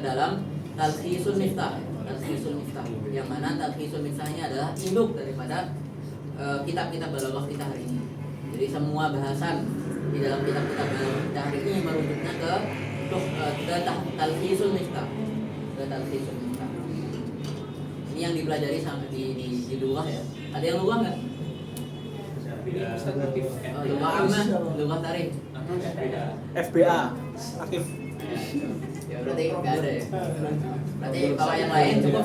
dalam Talkhisul Miftah. Talkhisul Miftah yang mana Talkhisul Miftah ini adalah induk daripada kitab-kitab balaghah kita hari ini. Jadi semua bahasan di dalam kitab-kitab balaghah kita hari ini merujuknya ke Talkhisul Miftah. Ke Talkhisul Miftah. Ini yang dipelajari sampai di lughah ya. Ada yang lughah enggak? Lughah amma, lughah tarikh. FBA aktif. Ya berarti enggak ada ya. Berarti kalau yang lain cukup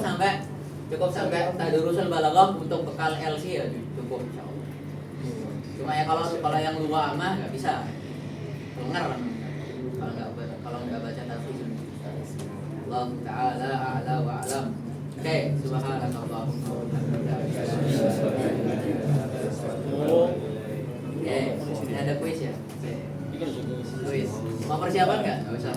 sampai tadrusul balaghah untuk bekal LC ya cukup insyaallah. Cuma ya kalau yang lughah amma enggak bisa. Dengar kalau enggak baca tafsir. Allah taala a'la wa a'lam. Oke, subhanallah. Oke, ini ada kuis ya? Kuis. Mau persiapan nggak? Nggak usah.